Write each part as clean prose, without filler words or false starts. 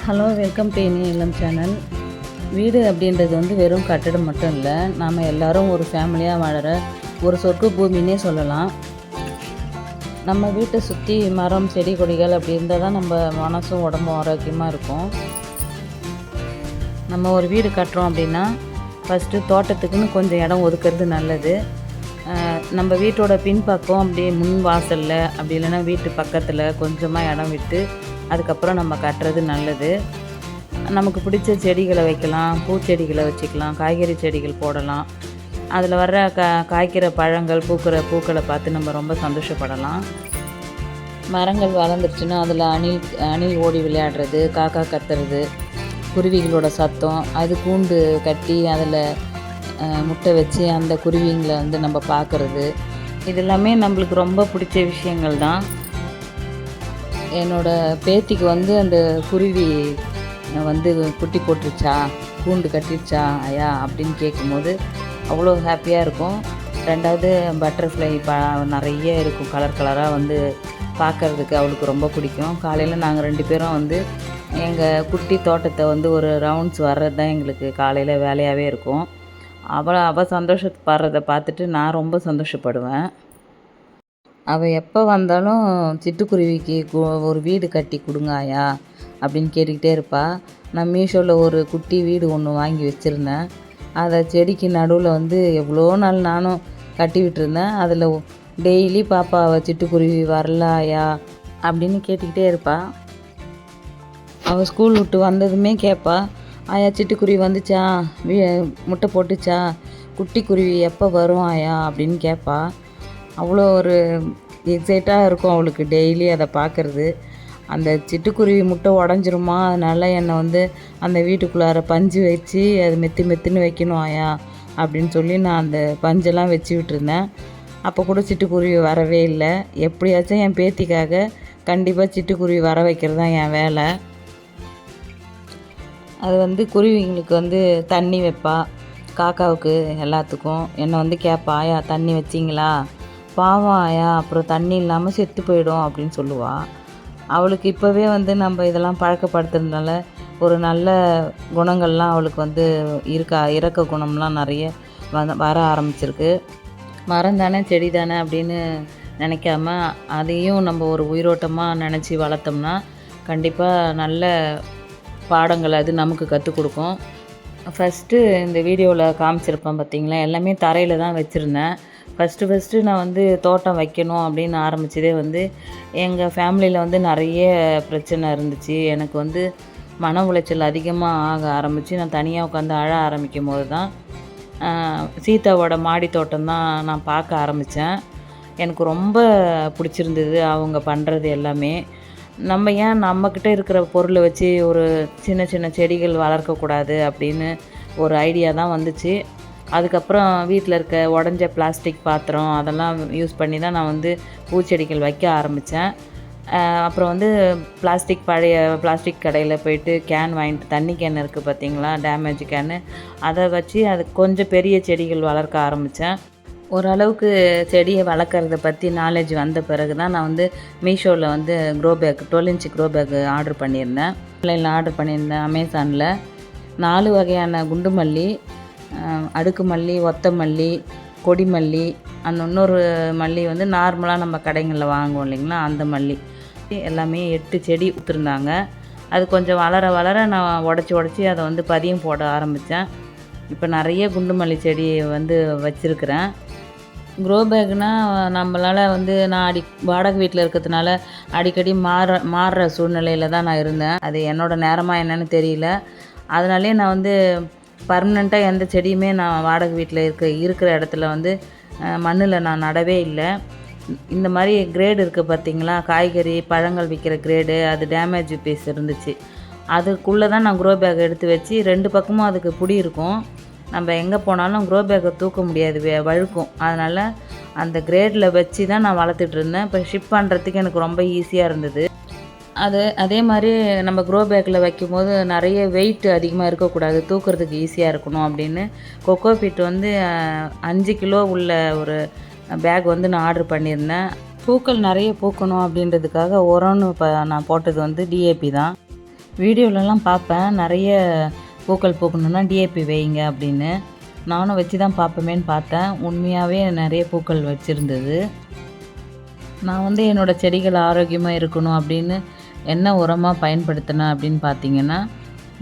Hello, welcome to இனி இல்லம் channel. வீடு அப்படின்றது வந்து வெறும் கட்டடம் மட்டும் இல்லை, நாம் எல்லோரும் ஒரு ஃபேமிலியாக வாழற ஒரு சொர்க்க பூமின்னே சொல்லலாம். நம்ம வீட்டை சுற்றி மரம் செடி கொடிகள் அப்படி இருந்தால் தான் நம்ம மனசும் உடம்பும் ஆரோக்கியமாக இருக்கும். நம்ம ஒரு வீடு கட்டுறோம் அப்படின்னா ஃபஸ்ட்டு தோட்டத்துக்குன்னு கொஞ்சம் இடம் ஒதுக்கிறது நல்லது. நம்ம வீட்டோட பின்பக்கம் அப்படியே முன் வாசலில் அப்படி இல்லைன்னா வீட்டு பக்கத்தில் கொஞ்சமாக இடம் விட்டு அதுக்கப்புறம் நம்ம கட்டுறது நல்லது. நமக்கு பிடிச்ச செடிகளை வைக்கலாம், பூச்செடிகளை வச்சுக்கலாம், காய்கறி செடிகள் போடலாம். அதில் வர்ற காய்க்கிற பழங்கள் பூக்களை பார்த்து நம்ம ரொம்ப சந்தோஷப்படலாம். மரங்கள் வளர்ந்துருச்சுன்னா அதில் அணில் ஓடி விளையாடுறது, காக்கா கத்துறது, குருவிகளோட சத்தம், அது கூண்டு கட்டி அதில் முட்டை வச்சு அந்த குருவிங்களை வந்து நம்ம பார்க்குறது, இது எல்லாமே நம்மளுக்கு ரொம்ப பிடிச்ச விஷயங்கள் தான். என்னோடய பேத்திக்கு வந்து அந்த குருவி வந்து குட்டி போட்டுருச்சா, கூண்டு கட்டிடுச்சா ஐயா அப்படின்னு கேட்கும்போது அவ்வளோ ஹாப்பியாக இருக்கும். ரெண்டாவது பட்டர்ஃப்ளை நிறைய இருக்கும், கலர் கலராக வந்து பார்க்குறதுக்கு அவளுக்கு ரொம்ப பிடிக்கும். காலையில் நாங்கள் 2 பேரும் வந்து எங்கள் குட்டி தோட்டத்தை வந்து ஒரு ரவுண்ட்ஸ் வர்றது தான் எங்களுக்கு காலையில் வேலையாகவே இருக்கும். அவள் சந்தோஷப்படுறதை பார்த்துட்டு நான் ரொம்ப சந்தோஷப்படுவேன். அவள் எப்போ வந்தாலும் சிட்டுக்குருவிக்கு ஒரு வீடு கட்டி கொடுங்க ஆயா அப்படின்னு கேட்டுக்கிட்டே இருப்பாள். நான் மீஷோவில் ஒரு குட்டி வீடு ஒன்று வாங்கி வச்சுருந்தேன். அதை செடிக்கு நடுவில் வந்து எவ்வளோ நாள் நானும் கட்டி விட்டுருந்தேன். அதில் டெய்லி பாப்பா அவள் சிட்டுக்குருவி வரல ஆயா அப்படின்னு கேட்டுக்கிட்டே இருப்பாள். அவள் ஸ்கூல் விட்டு வந்ததுமே கேட்பா, ஆயா சிட்டுக்குருவி வந்துச்சா, முட்டை போட்டுச்சா, குட்டி குருவி எப்போ வரும் ஆயா அப்படின்னு கேட்பா. அவ்வளோ ஒரு எக்ஸைட்டாக இருக்கும் அவளுக்கு டெய்லி அதை பார்க்குறது. அந்த சிட்டுக்குருவி முட்டை உடஞ்சிருமா, அதனால் என்னை வந்து அந்த வீட்டுக்குள்ளார பஞ்சு வச்சு அது மெத்துன்னு வைக்கணும் ஆயா அப்படின்னு சொல்லி நான் அந்த பஞ்செல்லாம் வச்சு விட்டுருந்தேன். அப்போ கூட சிட்டுக்குருவி வரவே இல்லை. எப்படியாச்சும் என் பேத்திக்காக கண்டிப்பாக சிட்டுக்குருவி வர வைக்கிறது தான் என் வேலை. அது வந்து குருவிங்களுக்கு வந்து தண்ணி வைப்பா, காக்காவுக்கு எல்லாத்துக்கும். என்னை வந்து கேட்பா, ஆயா தண்ணி வச்சிங்களா, பாவம் ஆயா அப்புறம் தண்ணி இல்லாமல் செத்து போயிடும் அப்படின்னு சொல்லுவாள். அவளுக்கு இப்போவே வந்து நம்ம இதெல்லாம் பழக்கப்படுத்துறதுனால ஒரு நல்ல குணங்கள்லாம் அவளுக்கு வந்து இறக்க குணம்லாம் நிறைய வர ஆரம்பிச்சிருக்கு. மரம் தானே செடி தானே அப்படின்னு நினைக்காம அதையும் நம்ம ஒரு உயிரோட்டமாக நினச்சி வளர்த்தோம்னா கண்டிப்பாக நல்ல பாடங்கள் அது நமக்கு கற்றுக் கொடுக்கும். ஃபஸ்ட்டு இந்த வீடியோவில் காமிச்சிருப்பேன் பார்த்திங்களா, எல்லாமே தரையில் தான் வச்சுருந்தேன். ஃபஸ்ட்டு நான் வந்து தோட்டம் வைக்கணும் அப்படின்னு ஆரம்பித்ததே வந்து எங்கள் ஃபேமிலியில் வந்து நிறைய பிரச்சனை இருந்துச்சு. எனக்கு வந்து மன உளைச்சல் அதிகமாக ஆக ஆரம்பித்து நான் தனியாக உட்காந்து அழ ஆரம்பிக்கும் போது தான் சீதாவோட மாடி தோட்டம் தான் நான் பார்க்க ஆரம்பித்தேன். எனக்கு ரொம்ப பிடிச்சிருந்தது அவங்க பண்ணுறது எல்லாமே. நம்ம ஏன் நம்மக்கிட்ட இருக்கிற பொருளை வச்சு ஒரு சின்ன செடிகள் வளர்க்கக்கூடாது அப்படின்னு ஒரு ஐடியா தான் வந்துச்சு. அதுக்கப்புறம் வீட்டில் இருக்க உடஞ்ச பிளாஸ்டிக் பாத்திரம் அதெல்லாம் யூஸ் பண்ணி தான் நான் வந்து பூச்செடிகள் வைக்க ஆரம்பித்தேன். அப்புறம் வந்து பழைய பிளாஸ்டிக் கடையில் போயிட்டு கேன் வாங்கிட்டு, தண்ணி கேன் இருக்குது பார்த்திங்களா, டேமேஜ் கேனு, அதை வச்சு அது கொஞ்சம் பெரிய செடிகள் வளர்க்க ஆரம்பித்தேன். ஓரளவுக்கு செடியை வளர்க்குறத பற்றி நாலேஜ் வந்த பிறகு தான் நான் வந்து மீஷோவில் வந்து grow bag 12 inch grow bag order பண்ணியிருந்தேன். அமேசானில் 4 வகையான குண்டு மல்லி, அடுக்கு மல்லி, ஒத்த மல்லி, கொடி மல்லி, அந்த இன்னொரு மல்லி வந்து நார்மலாக நம்ம கடைகளில் வாங்குவோம் இல்லைங்களா, அந்த மல்லி எல்லாமே 8 செடி ஊற்றுருந்தாங்க. அது கொஞ்சம் வளர நான் உடச்சி அதை வந்து பதியம் போட ஆரம்பித்தேன். இப்போ நிறைய குண்டு மல்லி செடி வந்து வச்சுருக்கிறேன். க்ரோ பேக்னால் நம்மளால் வந்து நான் வாடகை வீட்டில் இருக்கிறதுனால அடிக்கடி மாறுற சூழ்நிலையில் தான் நான் இருந்தேன். அது என்னோடய நேரமாக என்னன்னு தெரியல. அதனாலே நான் வந்து பர்மனெண்ட்டாக எந்த செடியுமே நான் வாடகை வீட்டில் இருக்கிற இடத்துல வந்து மண்ணில் நான் நடவே இல்லை. இந்த மாதிரி கிரேடு இருக்குது பார்த்திங்களா, காய்கறி பழங்கள் விற்கிற கிரேடு, அது டேமேஜ் பீஸ் இருந்துச்சு. அதுக்குள்ளே தான் நான் க்ரோ பேக் எடுத்து வச்சு 2 பக்கமும் அதுக்கு புடி இருக்கும். நம்ம எங்கே போனாலும் க்ரோ பேக்கை தூக்க முடியாது, வழுக்கும். அதனால் அந்த கிரேடில் வச்சு தான் நான் வளர்த்துட்டு இருந்தேன். இப்போ ஷிப் பண்ணுறதுக்கு எனக்கு ரொம்ப ஈஸியாக இருந்தது. அதே மாதிரி நம்ம க்ரோ பேக்கில் வைக்கும்போது நிறைய வெயிட் அதிகமாக இருக்கக்கூடாது, தூக்குறதுக்கு ஈஸியாக இருக்கணும் அப்படின்னு கொக்கோபீட் வந்து 5 கிலோ உள்ள ஒரு பேக் வந்து நான் ஆர்டர் பண்ணியிருந்தேன். பூக்கள் நிறைய பூக்கணும் அப்படின்றதுக்காக உரம்னு நான் போட்டது வந்து டிஏபி தான். வீடியோலலாம் பார்ப்பேன் நிறைய பூக்கள் பூக்கணுன்னா டிஏபி வைங்க அப்படின்னு. நானும் வச்சு தான் பார்ப்போமேன்னு பார்த்தேன். உண்மையாகவே நிறைய பூக்கள் வச்சுருந்தது. நான் வந்து என்னோடய செடிகள் ஆரோக்கியமாக இருக்கணும் அப்படின்னு என்ன உரமாக பயன்படுத்தினேன் அப்படின்னு பார்த்தீங்கன்னா,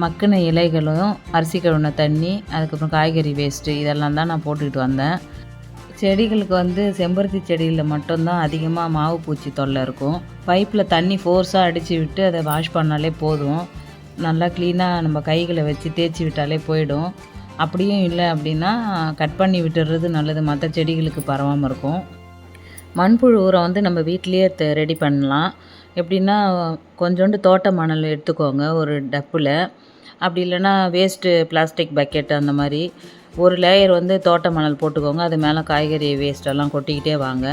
மக்கின இலைகளும், அரிசி கழுவின தண்ணி, அதுக்கப்புறம் காய்கறி வேஸ்ட்டு இதெல்லாம் தான் நான் போட்டுக்கிட்டு வந்தேன். செடிகளுக்கு வந்து செம்பருத்தி செடியில் மட்டும்தான் அதிகமாக மாவு பூச்சி தொல்லை இருக்கும். பைப்பில் தண்ணி ஃபோர்ஸாக அடித்து விட்டு அதை வாஷ் பண்ணாலே போதும். நல்லா க்ளீனாக நம்ம கைகளை வச்சு தேய்ச்சி விட்டாலே போயிடும். அப்படியும் இல்லை அப்படின்னா கட் பண்ணி விட்டுறது நல்லது, மற்ற செடிகளுக்கு பரவாமல் இருக்கும். மண்புழு உரம் வந்து நம்ம வீட்டிலையே ரெடி பண்ணலாம். எப்படின்னா கொஞ்சோண்டு தோட்ட மணல் எடுத்துக்கோங்க ஒரு டப்பில். அப்படி இல்லைன்னா வேஸ்ட்டு பிளாஸ்டிக் பக்கெட் அந்த மாதிரி ஒரு லேயர் வந்து தோட்ட மணல் போட்டுக்கோங்க. அது மேலே காய்கறி வேஸ்ட்டெல்லாம் கொட்டிக்கிட்டே வாங்க.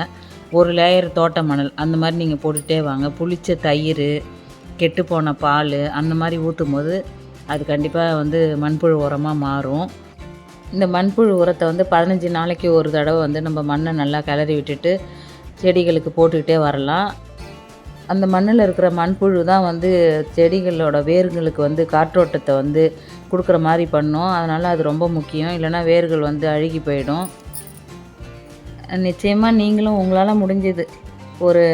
ஒரு லேயர் தோட்ட மணல் அந்த மாதிரி நீங்கள் போட்டுகிட்டே வாங்க. புளிச்ச தயிர், கெட்டுப்போன பால் அந்த மாதிரி ஊற்றும் போது அது கண்டிப்பாக வந்து மண்புழு உரமாக மாறும். இந்த மண்புழு உரத்தை வந்து 15 நாளைக்கு ஒரு தடவை வந்து நம்ம மண்ணை நல்லா கிளறி விட்டுட்டு செடிகளுக்கு போட்டுக்கிட்டே வரலாம். அந்த மண்ணில் இருக்கிற மண்புழு தான் வந்து செடிகளோட வேர்களுக்கு வந்து காற்றோட்டத்தை வந்து கொடுக்குற மாதிரி பண்ணும். அதனால் அது ரொம்ப முக்கியம். இல்லைனா வேர்கள் வந்து அழுகி போயிடும். நிச்சயமாக நீங்களும் உங்களால் முடிஞ்சது ஒரு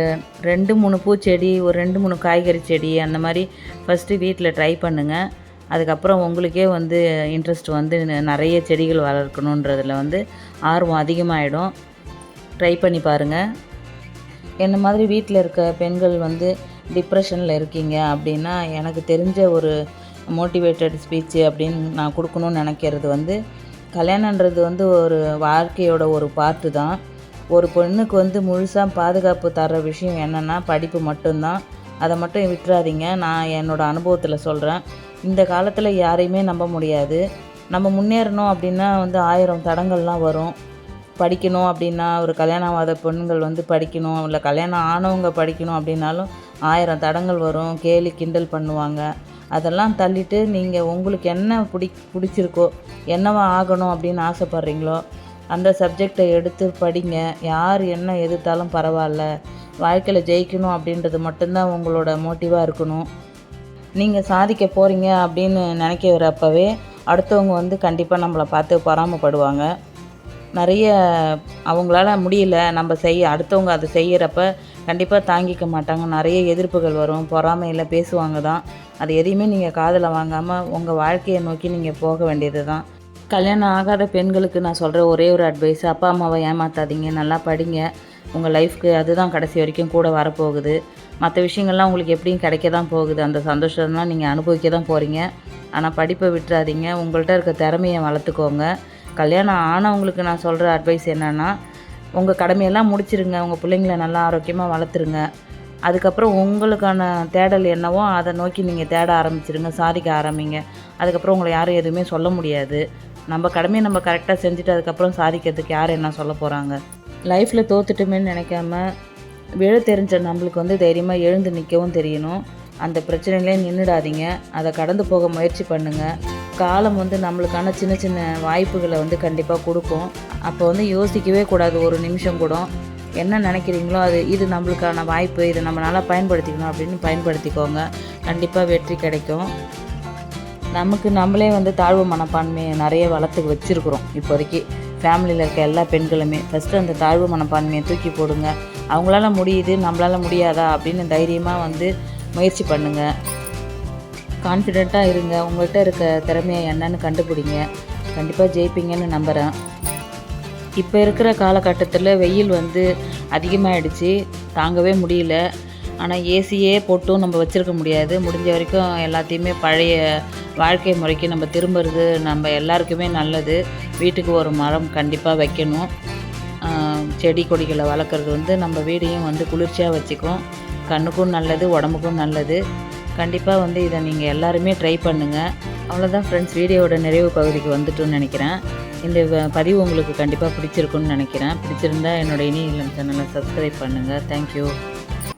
2-3 பூச்செடி, ஒரு 2-3 காய்கறி செடி அந்த மாதிரி ஃபஸ்ட்டு வீட்டில் ட்ரை பண்ணுங்கள். அதுக்கப்புறம் உங்களுக்கே வந்து இன்ட்ரெஸ்ட் வந்து நிறைய செடிகள் வளர்க்கணுன்றதில் வந்து ஆர்வம் அதிகமாகிடும். ட்ரை பண்ணி பாருங்கள். என்ன மாதிரி வீட்டில் இருக்க பெண்கள் வந்து டிப்ரெஷனில் இருக்கீங்க அப்படின்னா, எனக்கு தெரிஞ்ச ஒரு மோட்டிவேட்டட் ஸ்பீச்சு அப்படின்னு நான் கொடுக்கணும்னு நினைக்கிறது வந்து, கல்யாணன்றது வந்து ஒரு வாழ்க்கையோட ஒரு பார்ட்டு தான். ஒரு பொண்ணுக்கு வந்து முழுசாக பாதுகாப்பு தர்ற விஷயம் என்னென்னா படிப்பு மட்டும்தான். அதை மட்டும் விட்டுறாதீங்க. நான் என்னோடய அனுபவத்தில் சொல்கிறேன். இந்த காலத்தில் யாரையுமே நம்ப முடியாது. நம்ம முன்னேறணும் அப்படின்னா வந்து 1000 தடங்கள்லாம் வரும். படிக்கணும் அப்படின்னா ஒரு கல்யாணம் ஆகாத பெண்கள் வந்து படிக்கணும், இல்லை கல்யாணம் ஆனவங்க படிக்கணும் அப்படின்னாலும் 1000 தடங்கள் வரும். கேலி கிண்டல் பண்ணுவாங்க. அதெல்லாம் தள்ளிட்டு நீங்கள் உங்களுக்கு என்ன பிடிச்சிருக்கோ, என்னவா ஆகணும் அப்படின்னு ஆசைப்பட்றீங்களோ அந்த சப்ஜெக்டை எடுத்து படிங்க. யார் என்ன எதிர்த்தாலும் பரவாயில்ல, வாழ்க்கையில் ஜெயிக்கணும் அப்படின்றது மட்டும்தான் உங்களோட மோட்டிவாக இருக்கணும். நீங்கள் சாதிக்க போகிறீங்க அப்படின்னு நினைக்கிறப்பவே அடுத்தவங்க வந்து கண்டிப்பாக நம்மளை பார்த்து பொறாமைப்படுவாங்க. நிறைய அவங்களால முடியல நம்ம அடுத்தவங்க அதை செய்கிறப்ப கண்டிப்பாக தாங்கிக்க மாட்டாங்க. நிறைய எதிர்ப்புகள் வரும், பொறாமையில் பேசுவாங்க தான். அது எதையுமே நீங்கள் காதில் வாங்காமல் உங்கள் வாழ்க்கையை நோக்கி நீங்கள் போக வேண்டியது தான். கல்யாணம் ஆகாத பெண்களுக்கு நான் சொல்கிற ஒரே ஒரு அட்வைஸ், அப்பா அம்மாவை ஏமாற்றாதீங்க, நல்லா படிங்க. உங்கள் லைஃப்க்கு அதுதான் கடைசி வரைக்கும் கூட வரப்போகுது. மற்ற விஷயங்கள்லாம் உங்களுக்கு எப்படியும் கிடைக்க தான் போகுது. அந்த சந்தோஷம்லாம் நீங்கள் அனுபவிக்க தான் போகிறீங்க. ஆனால் படிப்பை விட்டுறாதீங்க. உங்கள்கிட்ட இருக்க திறமையை வளர்த்துக்கோங்க. கல்யாணம் ஆனவங்களுக்கு நான் சொல்கிற அட்வைஸ் என்னென்னா, உங்கள் கடமையெல்லாம் முடிச்சிருங்க. உங்கள் பிள்ளைங்கள நல்லா ஆரோக்கியமாக வளர்த்துருங்க. அதுக்கப்புறம் உங்களுக்கான தேடல் என்னவோ அதை நோக்கி நீங்கள் தேட ஆரம்பிச்சிருங்க, சாதிக்க ஆரம்பிங்க. அதுக்கப்புறம் உங்களை யாரும் எதுவுமே சொல்ல முடியாது. நம்ம கடமையை நம்ம கரெக்டாக செஞ்சுட்டு அதுக்கப்புறம் சாதிக்கிறதுக்கு யார் என்ன சொல்ல போகிறாங்க. லைஃப்பில் தோத்துட்டுமேன்னு நினைக்காம விழ தெரிஞ்ச நம்மளுக்கு வந்து தைரியமாக எழுந்து நிற்கவும் தெரியணும். அந்த பிரச்சனையிலே நின்றுடாதீங்க. அதை கடந்து போக முயற்சி பண்ணுங்கள். காலம் வந்து நம்மளுக்கான சின்ன சின்ன வாய்ப்புகளை வந்து கண்டிப்பாக கொடுக்கும். அப்போ வந்து யோசிக்கவே கூடாது ஒரு நிமிஷம் கூட. என்ன நினைக்கிறீங்களோ இது நம்மளுக்கான வாய்ப்பு, இதை நம்ம நல்லா பயன்படுத்திக்கணும் அப்படின்னு பயன்படுத்திக்கோங்க. கண்டிப்பாக வெற்றி கிடைக்கும். நமக்கு நம்மளே வந்து தாழ்வு மனப்பான்மையை நிறைய வளர்த்து வச்சுருக்குறோம். இப்போதைக்கு ஃபேமிலியில் இருக்க எல்லா பெண்களுமே ஃபஸ்ட்டு அந்த தாழ்வு மனப்பான்மையை தூக்கி போடுங்க. அவங்களால முடியுது, நம்மளால் முடியாதா அப்படின்னு தைரியமாக வந்து முயற்சி பண்ணுங்கள். கான்ஃபிடெண்ட்டாக இருங்க. உங்கள்கிட்ட இருக்க திறமையை என்னன்னு கண்டுபிடிங்க. கண்டிப்பாக ஜெயிப்பீங்கன்னு நம்புகிறேன். இப்போ இருக்கிற காலகட்டத்தில் வெயில் வந்து அதிகமாகிடுச்சு, தாங்கவே முடியல. ஆனால் ஏசியே போட்டும் நம்ம வச்சுருக்க முடியாது. முடிஞ்ச வரைக்கும் எல்லாத்தையுமே பழைய வாழ்க்கை முறைக்கு நம்ம திரும்புறது நம்ம எல்லாருக்குமே நல்லது. வீட்டுக்கு ஒரு மரம் கண்டிப்பாக வைக்கணும். செடி கொடிகளை வளர்க்குறது வந்து நம்ம வீடையும் வந்து குளிர்ச்சியாக வச்சுக்கும். கண்ணுக்கும் நல்லது, உடம்புக்கும் நல்லது. கண்டிப்பாக வந்து இதை நீங்கள் எல்லாருமே ட்ரை பண்ணுங்கள். அவ்வளோதான் ஃப்ரெண்ட்ஸ், வீடியோவோட நிறைவு பகுதிக்கு வந்துட்டோன்னு நினைக்கிறேன். இந்த பதிவு உங்களுக்கு கண்டிப்பாக பிடிச்சிருக்குன்னு நினைக்கிறேன். பிடிச்சிருந்தா என்னோடய இனிய இல்லம் சேனலை சப்ஸ்கிரைப் பண்ணுங்கள். தேங்க்யூ.